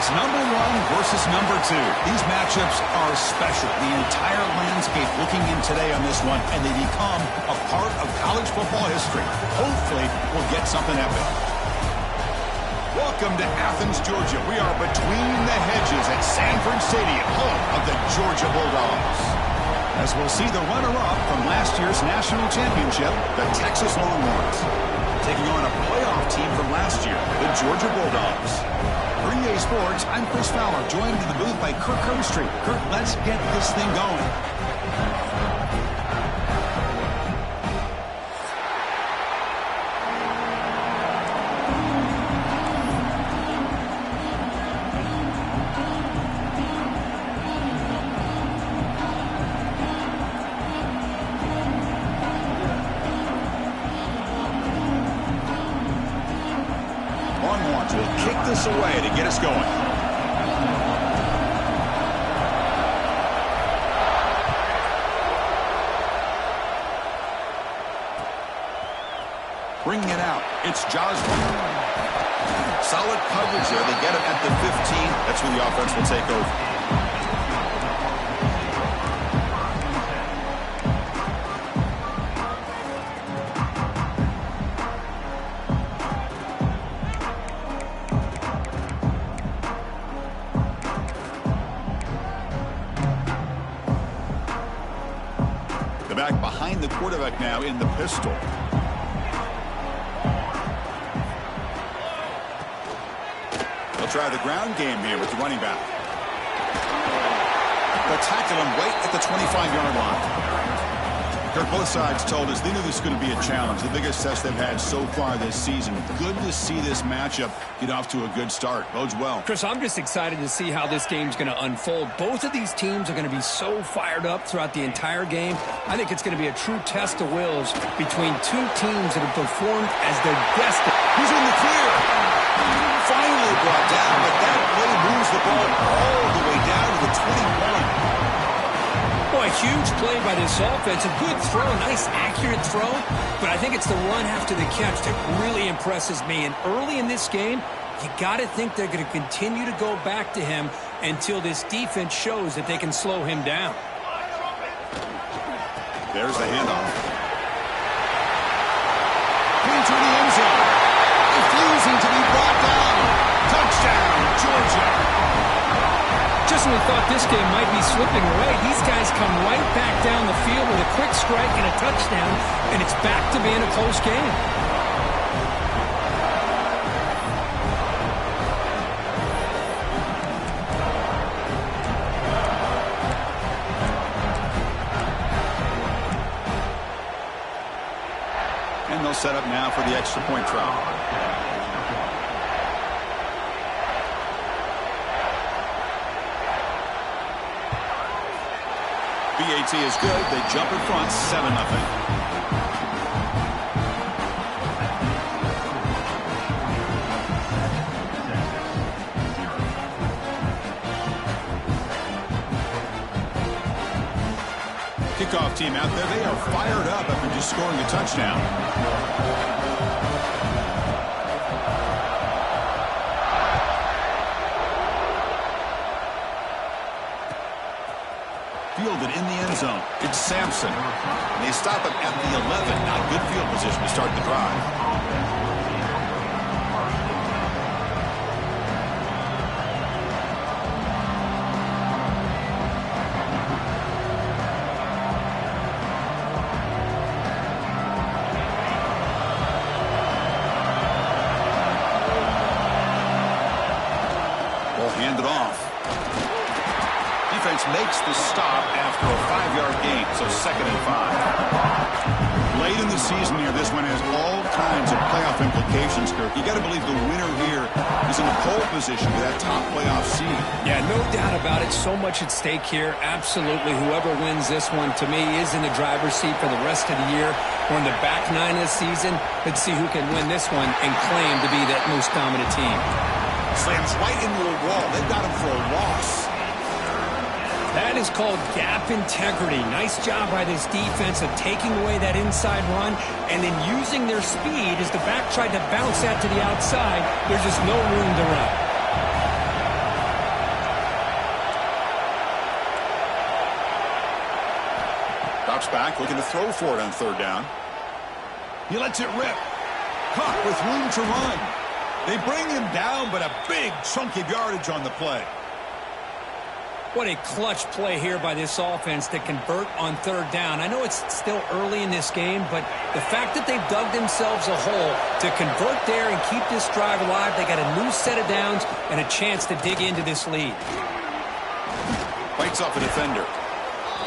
It's number one versus number two. These matchups are special. The entire landscape looking in today on this one, and they become a part of college football history. Hopefully, we'll get something epic. Welcome to Athens, Georgia. We are between the hedges at Sanford Stadium, home of the Georgia Bulldogs. As we'll see the runner-up from last year's national championship, the Texas Longhorns, taking on a playoff team from last year, the Georgia Bulldogs. For EA Sports, I'm Chris Fowler, joined in the booth by Kirk Herbstreit. Kirk, let's get this thing going. Will kick this away to get us going. Bringing it out. It's Josman. Solid coverage there. They get it at the 15. That's where the offense will take over. Back behind the quarterback now in the pistol. They'll try the ground game here with the running back. They'll tackle him right at the 25-yard line. Kirk, both sides told us they knew this was going to be a challenge, the biggest test they've had so far this season. Good to see this matchup get off to a good start. Bodes well. Chris, I'm just excited to see how this game's going to unfold. Both of these teams are going to be so fired up throughout the entire game. I think it's going to be a true test of wills between two teams that have performed as their best. He's in the clear. Finally brought down, but that play moves the ball all the way down to the 21. Boy, a huge play by this offense. A good throw, nice accurate throw. But I think it's the run after the catch that really impresses me. And early in this game, you got to think they're going to continue to go back to him until this defense shows that they can slow him down. There's the handoff. Into the end zone. Refusing to be brought down. Touchdown, Georgia. Just when we thought this game might be slipping away, these guys come right back down the field with a quick strike and a touchdown, and it's back to being a close game. And they'll set up now for the extra point try. BAT is good. They jump in front, 7-0. Kickoff team out there. They are fired up after just scoring a touchdown. Fielded in the end zone. It's Sampson. And they stop him at the 11. Not good field position to start the drive. Ball handed off. Defense makes the stop after a 5-yard gain, so 2nd and 5. Late in the season here, this one has all kinds of playoff implications, Kirk. You got to believe the winner here is in a pole position for that top playoff seed. Yeah, no doubt about it. So much at stake here. Absolutely. Whoever wins this one, to me, is in the driver's seat for the rest of the year. We're in the back 9 of the season. Let's see who can win this one and claim to be that most dominant team. Slams right into a wall. They've got him for a loss. That is called gap integrity. Nice job by this defense of taking away that inside run and then using their speed as the back tried to bounce that to the outside. There's just no room to run. back, looking to throw for it on third down. He lets it rip. Caught with room to run. They bring him down, but a big chunk of yardage on the play. What a clutch play here by this offense to convert on third down. I know it's still early in this game, but the fact that they've dug themselves a hole to convert there and keep this drive alive, they got a new set of downs and a chance to dig into this lead. Bites off a defender.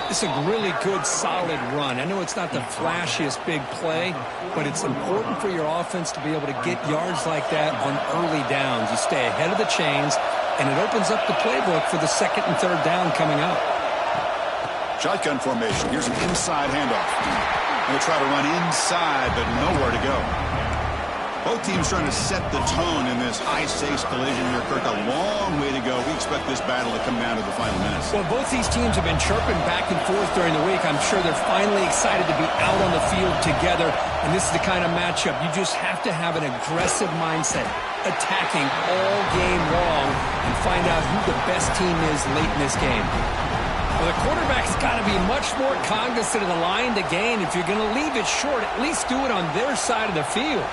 This is a really good, solid run. I know it's not the flashiest big play, but it's important for your offense to be able to get yards like that on early downs. You stay ahead of the chains, and it opens up the playbook for the second and third down coming up. Shotgun formation. Here's an inside handoff. Going to try to run inside, but nowhere to go. Both teams trying to set the tone in this high-stakes collision here, Kirk. A long way to go. We expect this battle to come down to the final minutes. Well, both these teams have been chirping back and forth during the week. I'm sure they're finally excited to be out on the field together, and this is the kind of matchup you just have to have an aggressive mindset, attacking all game long, and find out who the best team is late in this game. Well, the quarterback's got to be much more cognizant of the line to gain. If you're going to leave it short, at least do it on their side of the field.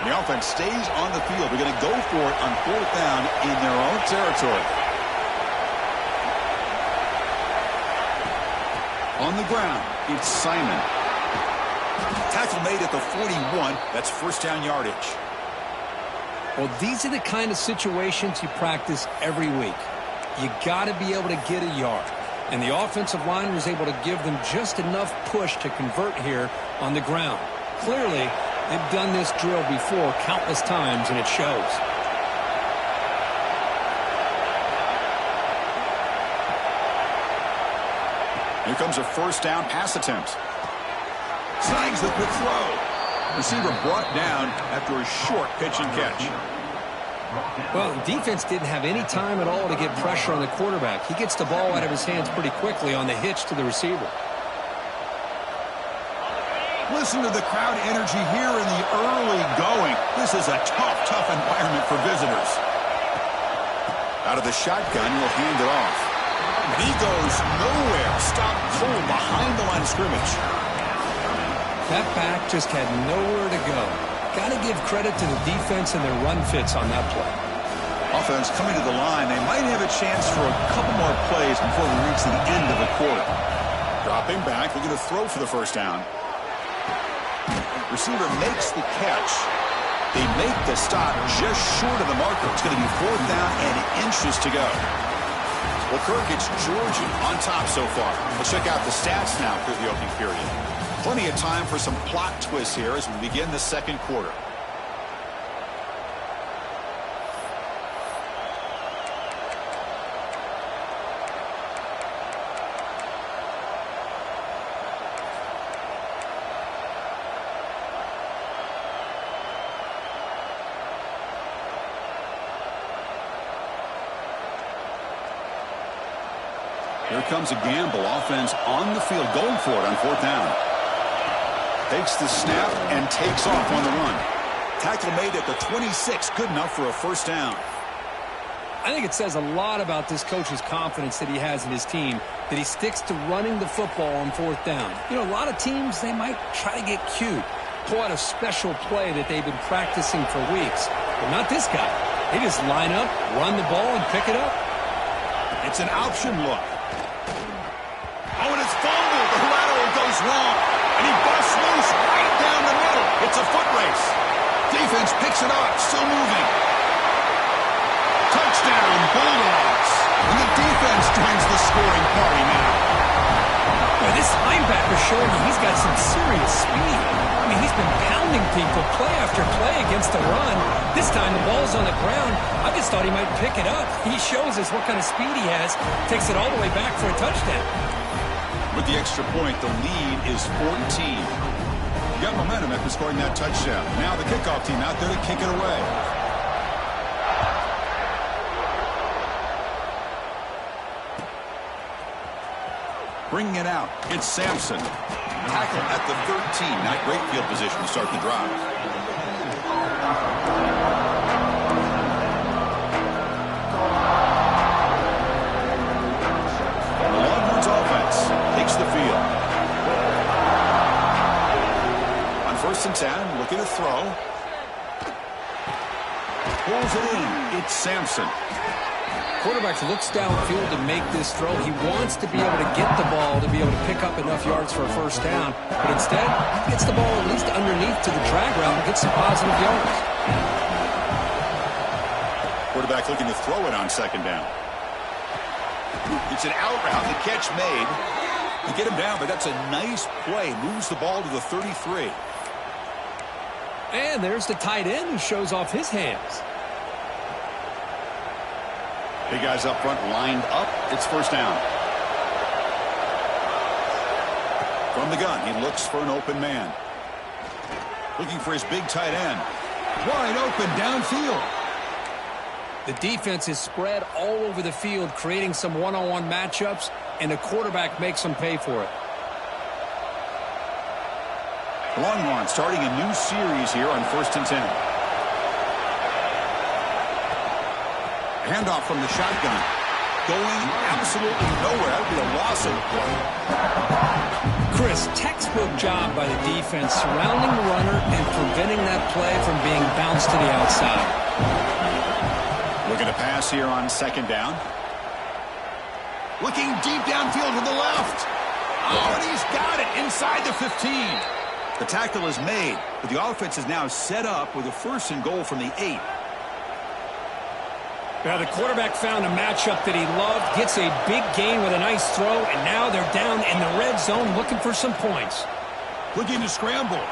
The offense stays on the field. They're going to go for it on fourth down in their own territory. On the ground, it's Simon. Tackle made at the 41. That's first down yardage. Well, these are the kind of situations you practice every week. You got to be able to get a yard. And the offensive line was able to give them just enough push to convert here on the ground. Clearly, they've done this drill before countless times, and it shows. Here comes a first down pass attempt. Snags the quick throw. Receiver brought down after a short pitch and catch. Well, the defense didn't have any time at all to get pressure on the quarterback. He gets the ball out of his hands pretty quickly on the hitch to the receiver. Listen to the crowd energy here in the early going. This is a tough environment for visitors. Out of the shotgun, he'll hand it off. And he goes nowhere. Stopped cold behind the line of scrimmage. That back just had nowhere to go. Got to give credit to the defense and their run fits on that play. Offense coming to the line. They might have a chance for a couple more plays before we reach the end of the quarter. Dropping back, looking to throw for the first down. Receiver makes the catch. They make the stop just short of the marker. It's going to be fourth down and inches to go. Well, Kirk, it's Georgia on top so far. Let's check out the stats now through the opening period. Plenty of time for some plot twists here as we begin the second quarter. Here comes a gamble. Offense on the field, going for it on fourth down. Takes the snap and takes off on the run. Tackle made at the 26. Good enough for a first down. I think it says a lot about this coach's confidence that he has in his team, that he sticks to running the football on fourth down. You know, a lot of teams, they might try to get cute, pull out a special play that they've been practicing for weeks. But not this guy. They just line up, run the ball, and pick it up. It's an option look. Oh, and it's fumbled. The lateral goes wrong. And he busts loose right down the middle. It's a foot race. Defense picks it up. Still moving. Touchdown, Bulldogs. And the defense joins the scoring party now. Boy, this linebacker showing you he's got some serious speed. I mean, he's been pounding people play after play against the run. This time the ball's on the ground. I just thought he might pick it up. He shows us what kind of speed he has. Takes it all the way back for a touchdown. With the extra point, the lead is 14. You got momentum after scoring that touchdown. Now the kickoff team out there to kick it away. Bringing it out, it's Sampson. Tackle at the 13. Not great field position to start the drive. The Longhorns offense takes the field. On 1st and 10, looking to throw. Pulls it in. It's Sampson. Quarterback looks downfield to make this throw. He wants to be able to get the ball to be able to pick up enough yards for a first down. But instead, he gets the ball at least underneath to the drag route and gets some positive yards. Quarterback looking to throw it on 2nd down. It's an out route. The catch made. You get him down, but that's a nice play. Moves the ball to the 33. And there's the tight end who shows off his hands. Big guys up front lined up. It's 1st down. From the gun, he looks for an open man. Looking for his big tight end. Wide open downfield. The defense is spread all over the field, creating some one-on-one matchups, and the quarterback makes them pay for it. Longhorns starting a new series here on 1st and 10. Handoff from the shotgun. Going absolutely nowhere. That would be a loss of play. Chris, textbook job by the defense surrounding the runner and preventing that play from being bounced to the outside. Looking to pass here on 2nd down. Looking deep downfield to the left. Oh, and he's got it inside the 15. The tackle is made, but the offense is now set up with a 1st and goal from the 8. Now the quarterback found a matchup that he loved, gets a big gain with a nice throw, and now they're down in the red zone looking for some points. Looking to scramble.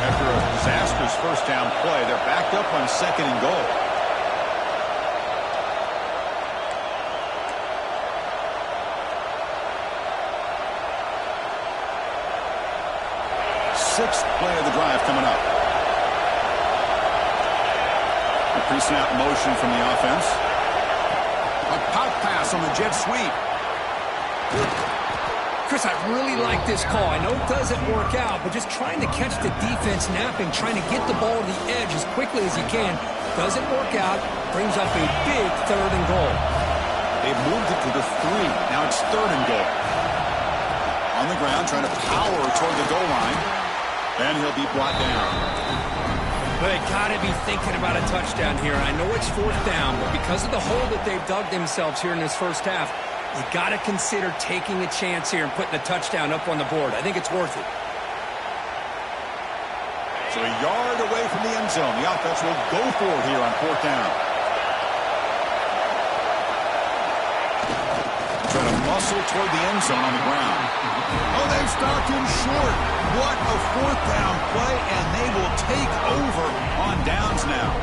After a disastrous 1st down play, they're backed up on 2nd and goal. Sixth play of the drive coming up. A pre-snap motion from the offense. A pop pass on the jet sweep. Chris, I really like this call. I know it doesn't work out, but just trying to catch the defense napping, trying to get the ball to the edge as quickly as you can. Doesn't work out. Brings up a big 3rd and goal. They've moved it to the 3. Now it's 3rd and goal. On the ground, trying to power toward the goal line. And he'll be brought down. They got to be thinking about a touchdown here. I know it's 4th down, but because of the hole that they've dug themselves here in this 1st half, you got to consider taking a chance here and putting a touchdown up on the board. I think it's worth it. So a yard away from the end zone. The offense will go for it here on 4th down. Trying to muscle toward the end zone on the ground. Oh, they've stopped him short. What a 4th down play, and they will take over on downs now.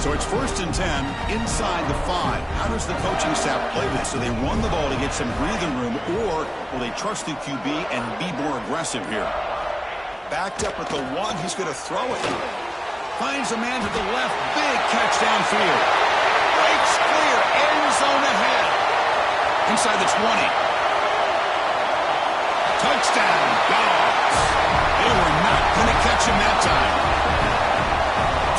So it's 1st and 10 inside the 5. How does the coaching staff play this? Do they run the ball to get some breathing room, or will they trust the QB and be more aggressive here? Backed up at the 1. He's going to throw it. Finds a man to the left. Big catch downfield. Breaks clear. End zone ahead. Inside the 20. Touchdown, Dogs. They were not going to catch him that time.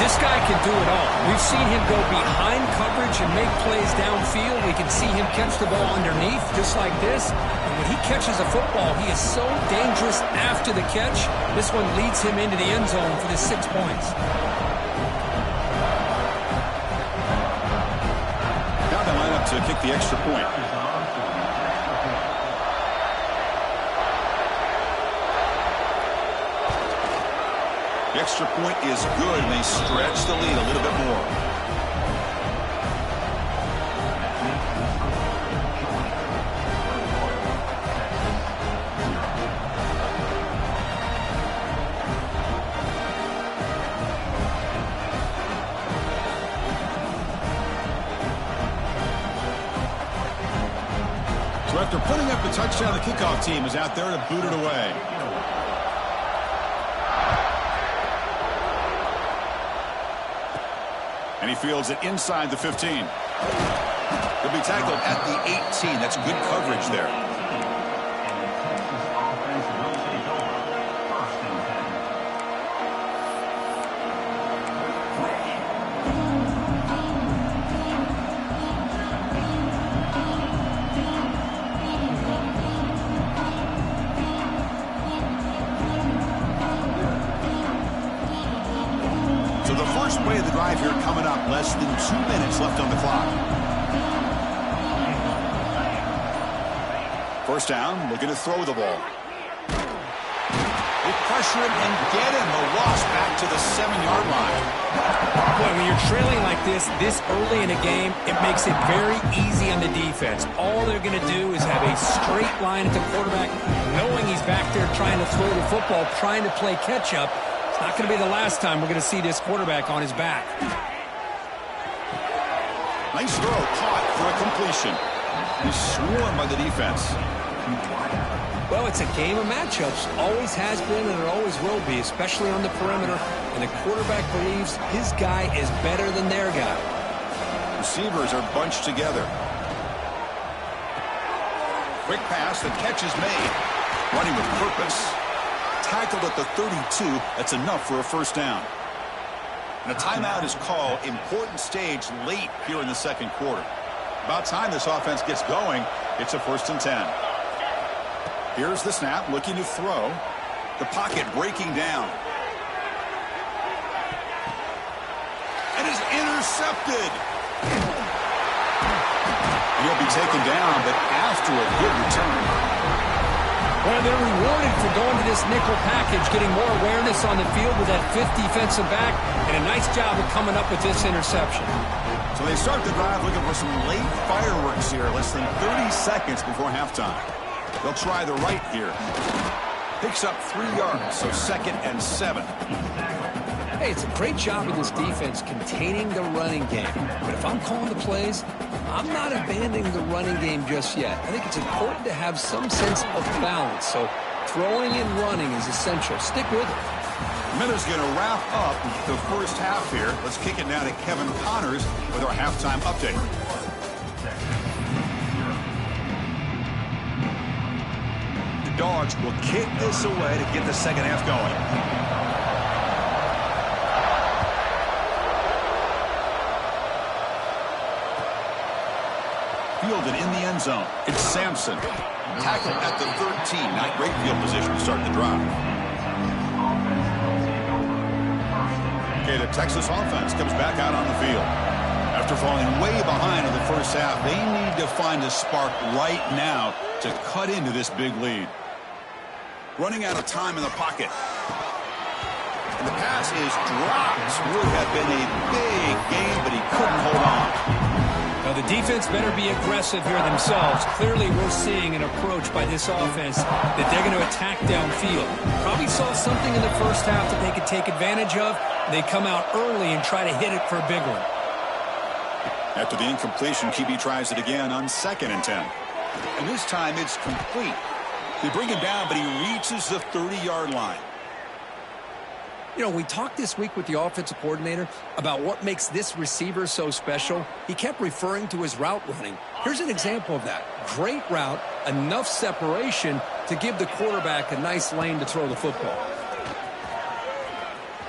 This guy can do it all. We've seen him go behind coverage and make plays downfield. We can see him catch the ball underneath, just like this. And when he catches a football, he is so dangerous after the catch. This one leads him into the end zone for the 6 points. Now they line up to kick the extra point. The extra point is good, and they stretch the lead a little bit more. So After putting up the touchdown, the kickoff team is out there to boot it away. And he fields it inside the 15. He'll be tackled at the 18. That's good coverage there. So the first play of the drive here coming up. Less than 2 minutes left on the clock. First down, looking to throw the ball. They pressure him and get him. The loss back to the 7-yard line. Boy, when you're trailing like this early in a game, it makes it very easy on the defense. All they're going to do is have a straight line at the quarterback, knowing he's back there trying to throw the football, trying to play catch-up. It's not going to be the last time we're going to see this quarterback on his back. Nice throw, caught for a completion. He's swarmed by the defense. Well, it's a game of matchups. Always has been and it always will be, especially on the perimeter. And the quarterback believes his guy is better than their guy. Receivers are bunched together. Quick pass, the catch is made. Running with purpose. Tackled at the 32. That's enough for a first down. And a timeout is called. Important stage late here in the second quarter. About time this offense gets going. It's a 1st and 10. Here's the snap, looking to throw. The pocket breaking down. And is intercepted. He'll be taken down, but after a good return. Well, they're rewarded for going to this nickel package, getting more awareness on the field with that 5th defensive back, and a nice job of coming up with this interception. So they start the drive looking for some late fireworks here, less than 30 seconds before halftime. They'll try the right here. Picks up 3 yards, so 2nd and 7. Hey, it's a great job of this defense containing the running game. But if I'm calling the plays, I'm not abandoning the running game just yet. I think it's important to have some sense of balance. So throwing and running is essential. Stick with it. Miller's going to wrap up the first half here. Let's kick it now to Kevin Connors with our halftime update. The Dogs will kick this away to get the second half going. Fielded in the end zone. It's Sampson. Tackled at the 13. Not great field position to start the drive. Okay, the Texas offense comes back out on the field. After falling way behind in the first half, they need to find a spark right now to cut into this big lead. Running out of time in the pocket. And the pass is dropped. Would have been a big game, but he couldn't hold on. Now, the defense better be aggressive here themselves. Clearly, we're seeing an approach by this offense that they're going to attack downfield. Probably saw something in the first half that they could take advantage of. They come out early and try to hit it for a big one. After the incompletion, QB tries it again on 2nd and 10. And this time it's complete. They bring him down, but he reaches the 30-yard line. You know, we talked this week with the offensive coordinator about what makes this receiver so special. He kept referring to his route running. Here's an example of that. Great route, enough separation to give the quarterback a nice lane to throw the football.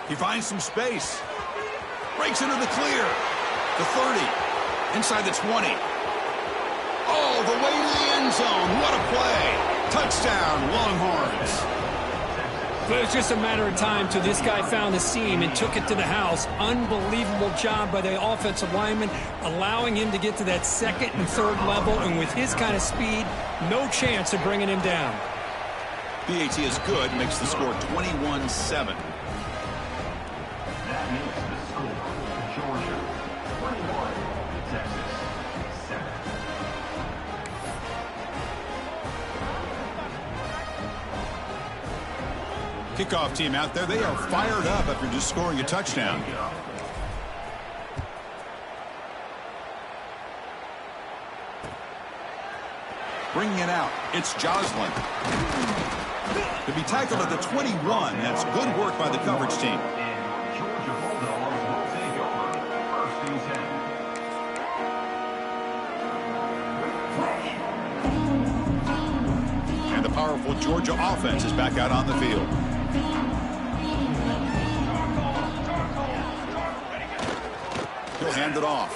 He finds some space. Breaks into the clear. The 30. Inside the 20. Oh, the way to the end zone. What a play. Touchdown, Longhorns. But it was just a matter of time till this guy found the seam and took it to the house. Unbelievable job by the offensive lineman, allowing him to get to that 2nd and 3rd level. And with his kind of speed, no chance of bringing him down. BAT is good, makes the score 21-7. Kickoff team out there. They are fired up after just scoring a touchdown. Bringing it out, it's Joslin. To be tackled at the 21, that's good work by the coverage team. And the powerful Georgia offense is back out on the field. He'll hand it off.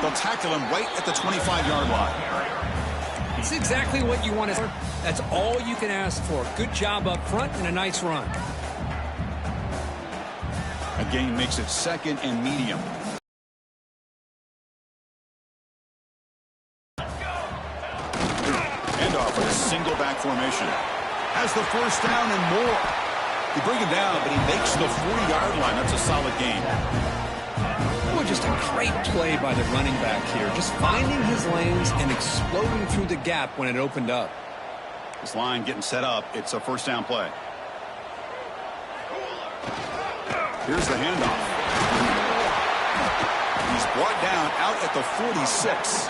They'll tackle him right at the 25-yard line. It's exactly what you want to. That's all you can ask for. Good job up front and a nice run. A gain makes it 2nd and medium. Handoff with a single back formation. Has the first down and more. They bring him down, but he makes the 40-yard line. That's a solid gain. Well, just a great play by the running back here. Just finding his lanes and exploding through the gap when it opened up. This line getting set up. It's a first down play. Here's the handoff. He's brought down out at the 46.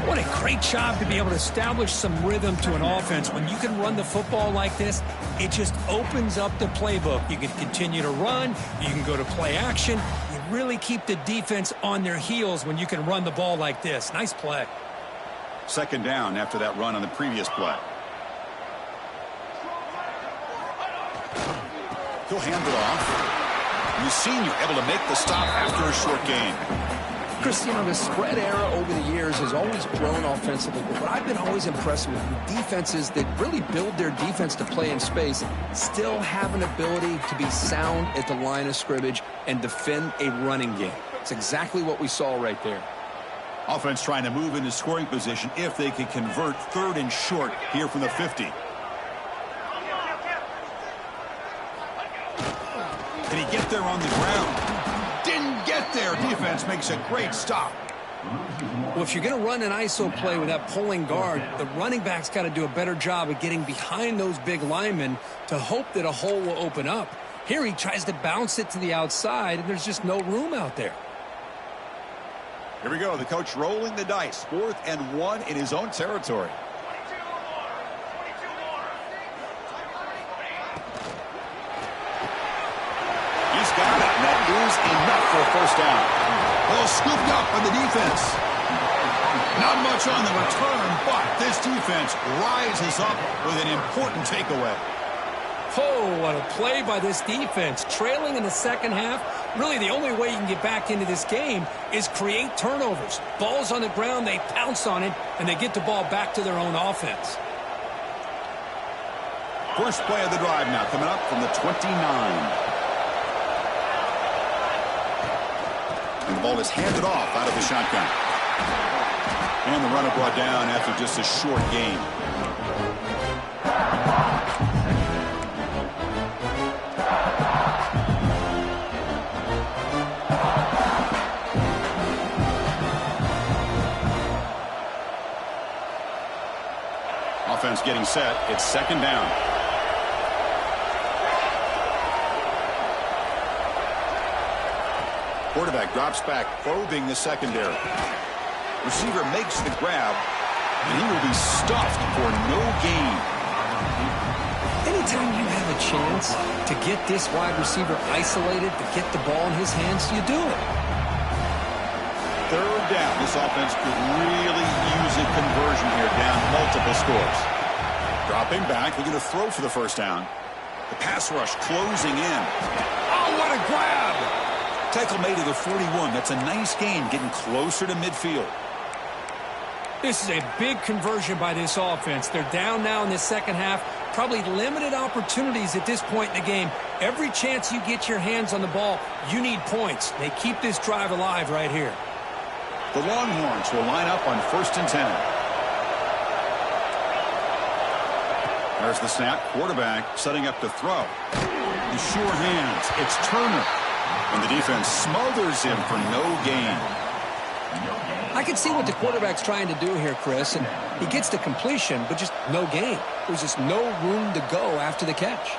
What a great job to be able to establish some rhythm to an offense. When you can run the football like this, it just opens up the playbook. You can continue to run. You can go to play action. You really keep the defense on their heels when you can run the ball like this. Nice play. 2nd down after that run on the previous play. He'll hand it off. You've seen you able to make the stop after a short gain. Chris, you know, the spread era over the years has always grown offensively, but what I've been always impressed with defenses that really build their defense to play in space still have an ability to be sound at the line of scrimmage and defend a running game. It's exactly what we saw right there. Offense trying to move into scoring position if they can convert 3rd and short here from the 50. Can he get there on the ground? Didn't get there. Defense makes a great stop. Well, if you're going to run an ISO play with that pulling guard, the running back's got to do a better job of getting behind those big linemen to hope that a hole will open up. Here he tries to bounce it to the outside, and there's just no room out there. Here we go. The coach rolling the dice. 4th and 1 in his own territory. He's got it, and that is enough for a first down. Well, scooped up by the defense. Not much on the return, but this defense rises up with an important takeaway. Oh, what a play by this defense. Trailing in the second half, really the only way you can get back into this game is create turnovers. Ball's on the ground, they pounce on it, and they get the ball back to their own offense. First play of the drive now coming up from the 29. And the ball is handed off out of the shotgun. And the runner brought down after just a short gain. Offense getting set. It's 2nd down. Quarterback drops back, probing the secondary. Receiver makes the grab, and he will be stuffed for no gain. Anytime you have a chance to get this wide receiver isolated, to get the ball in his hands, you do it. 3rd down. This offense could really use a conversion here, down multiple scores. Dropping back, looking to throw for the first down. The pass rush closing in. Oh, what a grab! Tackle made at the 41. That's a nice gain, getting closer to midfield. This is a big conversion by this offense. They're down now in the second half. Probably limited opportunities at this point in the game. Every chance you get your hands on the ball, you need points. They keep this drive alive right here. The Longhorns will line up on 1st and 10. There's the snap. Quarterback setting up to throw. The sure hands. It's Turner. And the defense smothers him for no gain. I can see what the quarterback's trying to do here, Chris, and he gets the completion, but just no gain. There's just no room to go after the catch.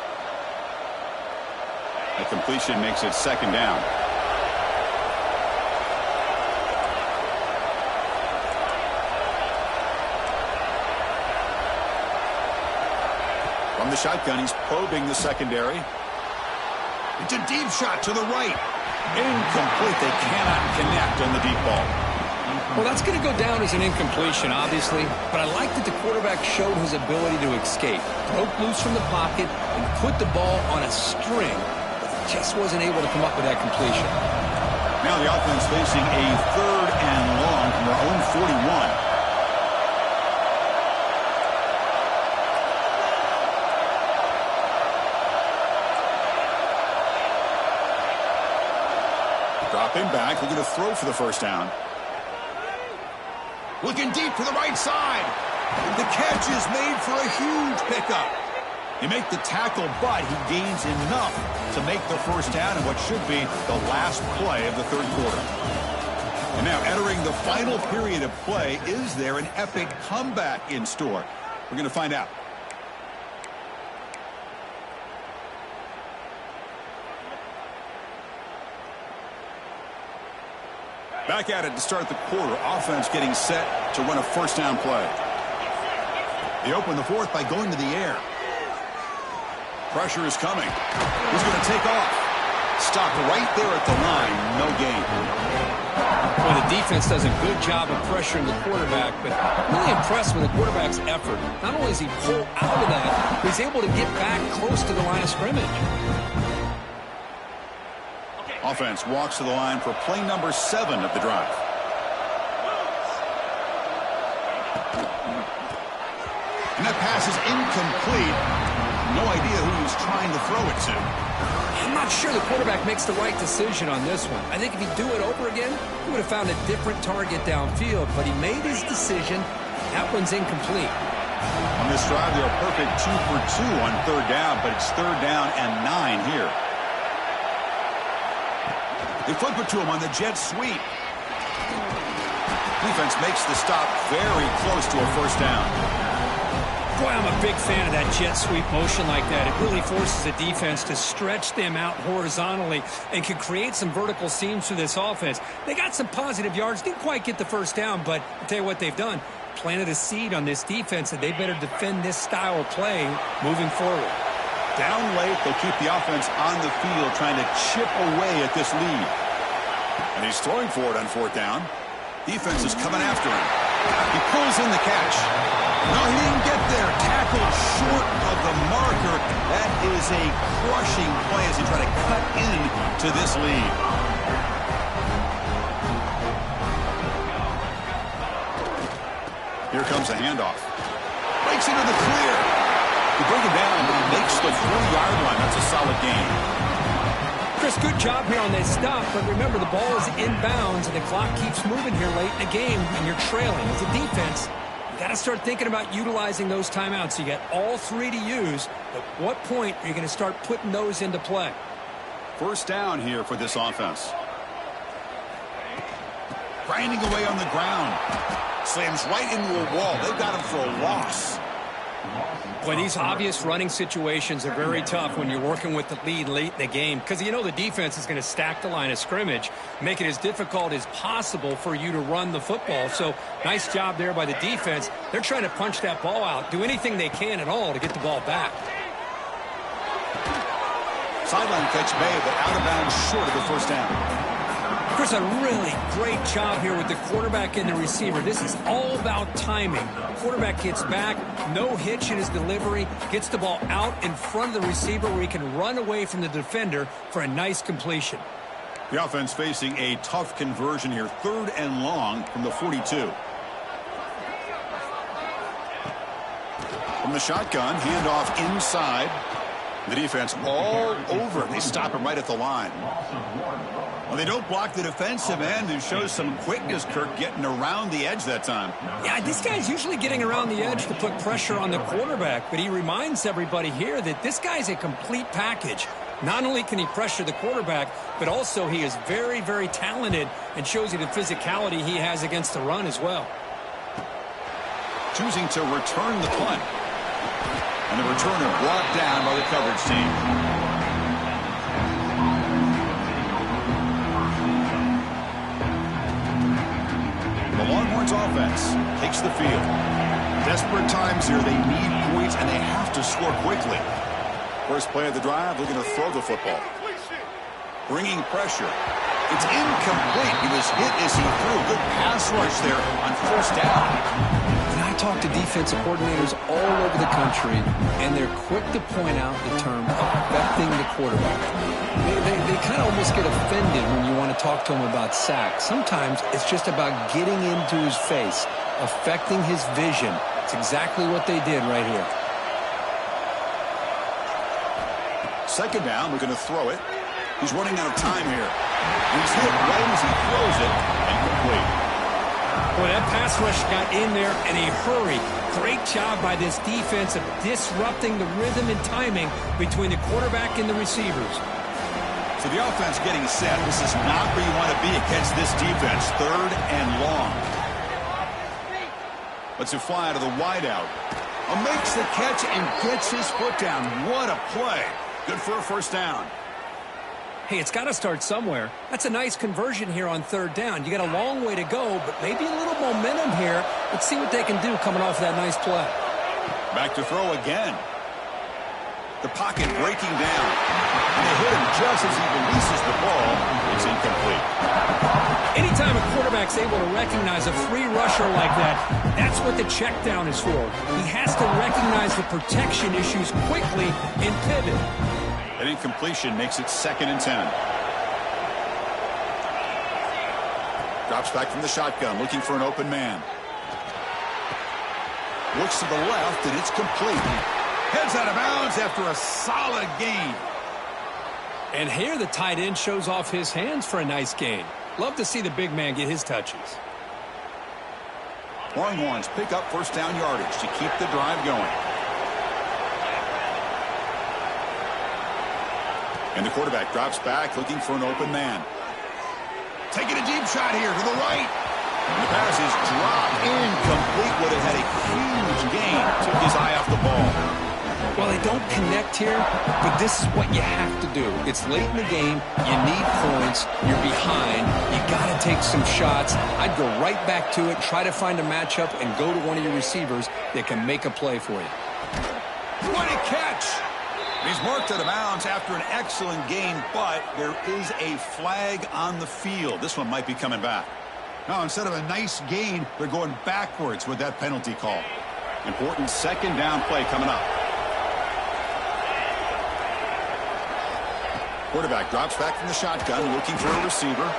The completion makes it 2nd down. From the shotgun, he's probing the secondary. It's a deep shot to the right. Incomplete. They cannot connect on the deep ball. Well, that's going to go down as an incompletion, obviously, but I like that the quarterback showed his ability to escape, broke loose from the pocket, and put the ball on a string, but just wasn't able to come up with that completion. Now the offense facing a 3rd and long from their own 41. Dropping back, looking to throw for the first down. Looking deep to the right side. The catch is made for a huge pickup. You make the tackle, but he gains enough to make the first down in what should be the last play of the 3rd quarter. And now entering the final period of play, is there an epic comeback in store? We're going to find out. Back at it to start the quarter. Offense getting set to run a first down play. They open the 4th by going to the air. Pressure is coming. He's going to take off. Stopped right there at the line. No gain. Well, the defense does a good job of pressuring the quarterback, but really impressed with the quarterback's effort. Not only does he pull out of that, but he's able to get back close to the line of scrimmage. Offense walks to the line for play number 7 of the drive. And that pass is incomplete. No idea who he was trying to throw it to. I'm not sure the quarterback makes the right decision on this one. I think if he'd do it over again, he would have found a different target downfield, but he made his decision. That one's incomplete. On this drive, they're a perfect 2 for 2 on 3rd down, but it's 3rd down and 9 here. They flip it to him on the jet sweep. Defense makes the stop very close to a first down. Boy, I'm a big fan of that jet sweep motion like that. It really forces the defense to stretch them out horizontally and can create some vertical seams for this offense. They got some positive yards. Didn't quite get the first down, but I'll tell you what they've done. Planted a seed on this defense, and they better defend this style of play moving forward. Down late, they'll keep the offense on the field trying to chip away at this lead. And he's throwing for it on 4th down. Defense is coming after him. He pulls in the catch. No, he didn't get there. Tackled short of the marker. That is a crushing play as he tries to cut into this lead. Here comes a handoff. Breaks into the clear. You bring him down, but he makes the 4-yard line. That's a solid gain. Chris, good job here on this stop, but remember the ball is inbounds and the clock keeps moving here late in the game and you're trailing. As a defense, you got to start thinking about utilizing those timeouts. You got all 3 to use. At what point are you going to start putting those into play? First down here for this offense. Grinding away on the ground. Slams right into a wall. They've got him for a loss. Boy, these obvious running situations are very tough when you're working with the lead late in the game because you know the defense is going to stack the line of scrimmage, make it as difficult as possible for you to run the football. So nice job there by the defense. They're trying to punch that ball out, do anything they can at all to get the ball back. Sideline catch made, but out of bounds short of the first down. Chris, a really great job here with the quarterback and the receiver. This is all about timing. Quarterback gets back, no hitch in his delivery, gets the ball out in front of the receiver where he can run away from the defender for a nice completion. The offense facing a tough conversion here. 3rd and long from the 42. From the shotgun, handoff inside. The defense all over. They stop him right at the line. Well, they don't block the defensive end and shows some quickness, Kirk, getting around the edge that time. Yeah, this guy's usually getting around the edge to put pressure on the quarterback, but he reminds everybody here that this guy's a complete package. Not only can he pressure the quarterback, but also he is very, very talented and shows you the physicality he has against the run as well. Choosing to return the punt. And the returner brought down by the coverage team. The Longhorns offense takes the field. Desperate times here. They need points, and they have to score quickly. First play of the drive, looking to throw the football. Bringing pressure. It's incomplete. He was hit as he threw. Good pass rush there on first down. And I talk to defensive coordinators all over the country, and they're quick to point out the term affecting the quarterback. They kind of almost get offended when you want to talk to them about sacks. Sometimes it's just about getting into his face, affecting his vision. It's exactly what they did right here. Second down, we're going to throw it. He's running out of time here. He's hit right as he throws it, incomplete. Boy, that pass rush got in there in a hurry. Great job by this defense of disrupting the rhythm and timing between the quarterback and the receivers. So the offense getting set. This is not where you want to be against this defense. Third and long. Let's it fly out of the wideout. Makes the catch and gets his foot down. What a play. Good for a first down. Hey, it's got to start somewhere. That's a nice conversion here on third down. You got a long way to go, but maybe a little momentum here. Let's see what they can do coming off that nice play. Back to throw again. The pocket breaking down. And they hit him just as he releases the ball. It's incomplete. Anytime a quarterback's able to recognize a free rusher like that, that's what the check down is for. He has to recognize the protection issues quickly and pivot. An incompletion makes it 2nd and 10. Drops back from the shotgun, looking for an open man. Looks to the left, and it's complete. Heads out of bounds after a solid gain. And here the tight end shows off his hands for a nice gain. Love to see the big man get his touches. Longhorns pick up first down yardage to keep the drive going. And the quarterback drops back, looking for an open man. Taking a deep shot here to the right. And the pass is dropped. Incomplete. Would have had a huge gain. Took his eye off the ball. Well, they don't connect here, but this is what you have to do. It's late in the game. You need points. You're behind. You got to take some shots. I'd go right back to it, try to find a matchup, and go to one of your receivers that can make a play for you. What a catch! He's marked out of bounds after an excellent gain, but there is a flag on the field. This one might be coming back. Now, instead of a nice gain, they're going backwards with that penalty call. Important second down play coming up. Quarterback drops back from the shotgun, looking for a receiver.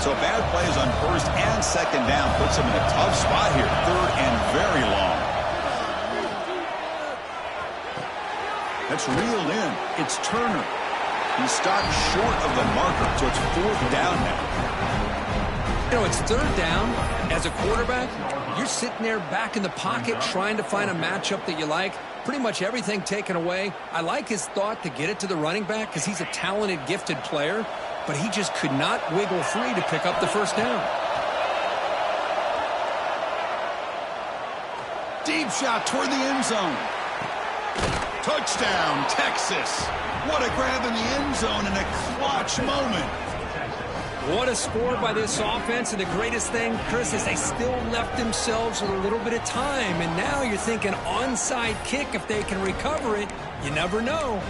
So bad plays on first and second down puts him in a tough spot here. Third and very long. That's reeled in. It's Turner. He stopped short of the marker, so it's fourth down now. You know, it's third down. As a quarterback, you're sitting there back in the pocket trying to find a matchup that you like. Pretty much everything taken away. I like his thought to get it to the running back because he's a talented, gifted player, but he just could not wiggle free to pick up the first down. Deep shot toward the end zone. Touchdown, Texas. What a grab in the end zone in a clutch moment. What a score by this offense, and the greatest thing, Chris, is they still left themselves with a little bit of time, and now you're thinking onside kick if they can recover it. You never know.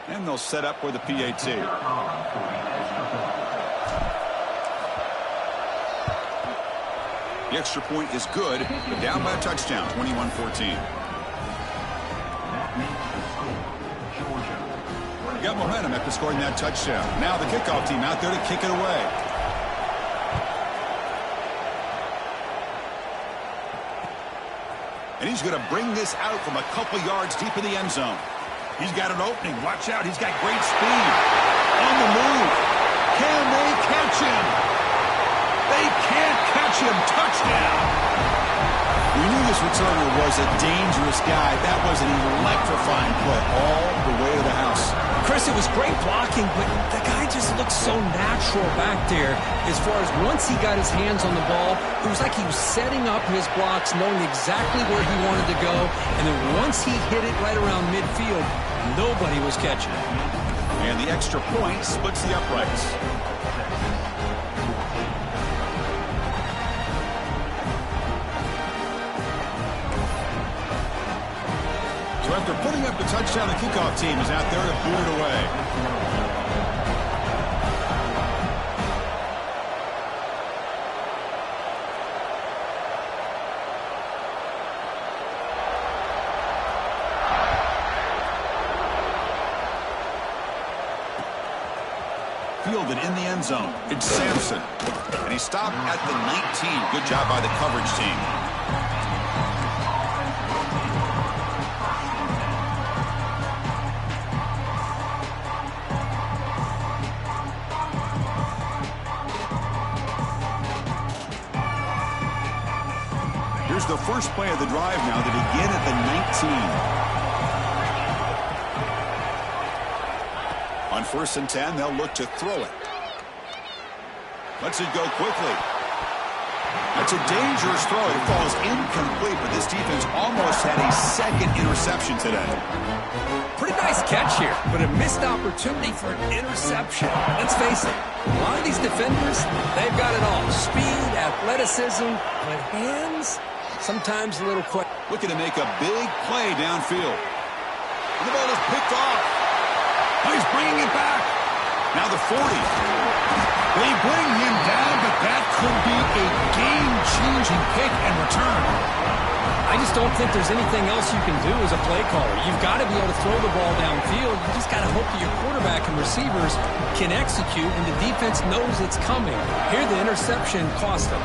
And they'll set up for the PAT. The extra point is good, but down by a touchdown, 21-14. Got momentum after scoring that touchdown. Now the kickoff team out there to kick it away. And he's going to bring this out from a couple yards deep in the end zone. He's got an opening. Watch out. He's got great speed. On the move. Can they catch him? They can't catch him. Touchdown. We knew this returner was a dangerous guy. That was an electrifying play all the way to the house. Chris, it was great blocking, but the guy just looked so natural back there. As far as once he got his hands on the ball, it was like he was setting up his blocks, knowing exactly where he wanted to go. And then once he hit it right around midfield, nobody was catching it. And the extra point splits the uprights. So after putting up the touchdown, the kickoff team is out there to boot it away. Fielded in the end zone. It's Sampson. And he stopped at the 19. Good job by the coverage team. Here's the first play of the drive now to begin at the 19. On 1st and 10, they'll look to throw it. Lets it go quickly. That's a dangerous throw. It falls incomplete, but this defense almost had a second interception today. Pretty nice catch here, but a missed opportunity for an interception. Let's face it, a lot of these defenders, they've got it all. Speed, athleticism, but hands, sometimes a little quick. Looking to make a big play downfield. And the ball is picked off. Oh, he's bringing it back. Now the 40. They bring him down, but that could be a game-changing pick and return. I just don't think there's anything else you can do as a play caller. You've got to be able to throw the ball downfield. You just got to hope that your quarterback and receivers can execute, and the defense knows it's coming. Here, the interception cost them.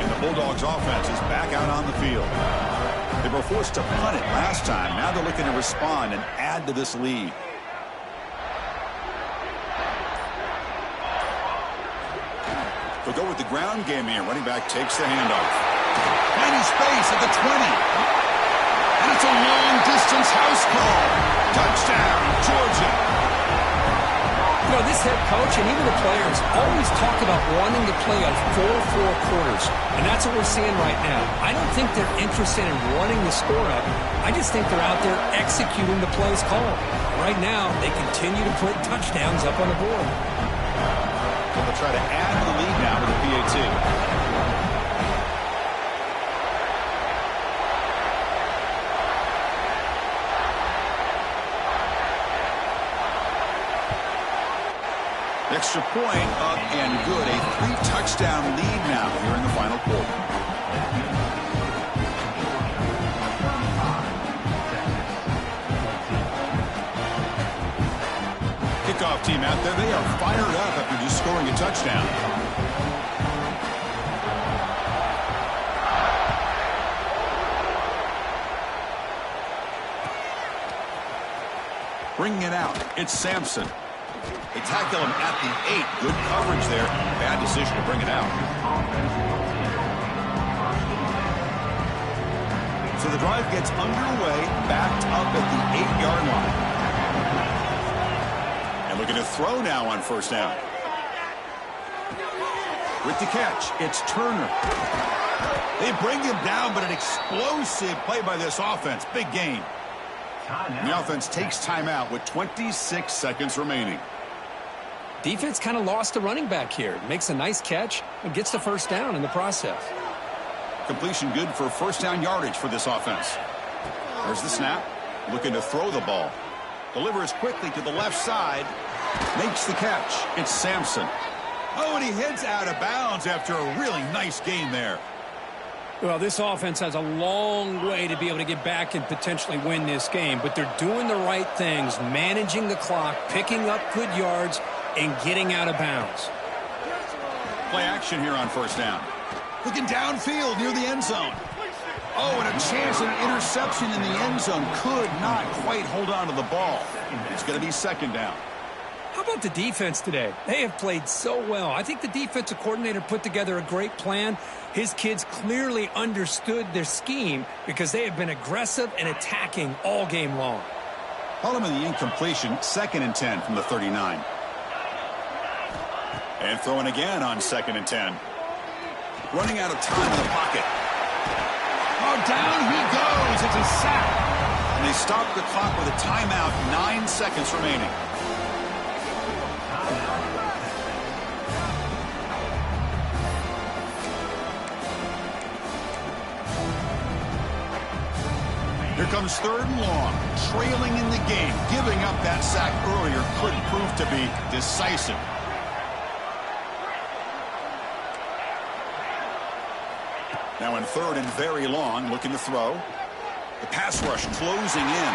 And the Bulldogs offense is back out on the field. They were forced to punt it last time. Now they're looking to respond and add to this lead. They'll go with the ground game here. Running back takes the handoff. Finding space at the 20. And it's a long-distance house call. Touchdown, Georgia. You know, this head coach and even the players always talk about wanting to play a full 4 quarters, and that's what we're seeing right now. I don't think they're interested in running the score up. I just think they're out there executing the plays called. Right now, they continue to put touchdowns up on the board. So they'll try to add to the lead now with the PAT. Extra point up and good. A 3-touchdown lead now here in the final quarter. Kickoff team out there. They are fired up after just scoring a touchdown. Bringing it out. It's Sampson. They tackle him at the 8. Good coverage there. Bad decision to bring it out. So the drive gets underway, backed up at the 8-yard line. And looking to throw now on 1st down. With the catch, it's Turner. They bring him down, but an explosive play by this offense. Big gain. The offense takes timeout with 26 seconds remaining. Defense kind of lost the running back here. Makes a nice catch and gets the 1st down in the process. Completion good for 1st down yardage for this offense. There's the snap. Looking to throw the ball. Delivers quickly to the left side. Makes the catch. It's Sampson. Oh, and he heads out of bounds after a really nice gain there. Well, this offense has a long way to be able to get back and potentially win this game, but they're doing the right things, managing the clock, picking up good yards, and getting out of bounds. Play action here on 1st down. Looking downfield near the end zone. Oh, and a chance at an interception in the end zone. Could not quite hold on to the ball. It's going to be 2nd down. How about the defense today? They have played so well. I think the defensive coordinator put together a great plan. His kids clearly understood their scheme because they have been aggressive and attacking all game long. Call him in the incompletion, 2nd and 10 from the 39. And throwing again on 2nd and 10. Running out of time in the pocket. Oh, down he goes. It's a sack. And they stop the clock with a timeout, 9 seconds remaining. Here comes 3rd and long, trailing in the game. Giving up that sack earlier could prove to be decisive. Now in 3rd and very long, looking to throw. The pass rush closing in.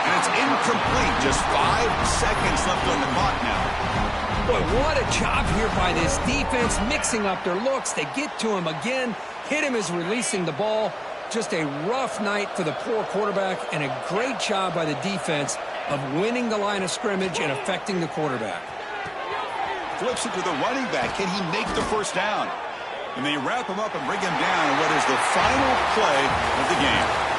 And it's incomplete. Just 5 seconds left on the clock now. Boy, what a job here by this defense, mixing up their looks. They get to him again, hit him as releasing the ball. Just a rough night for the poor quarterback, and a great job by the defense of winning the line of scrimmage and affecting the quarterback. Flips it to the running back. Can he make the first down? And they wrap him up and bring him down in what is the final play of the game.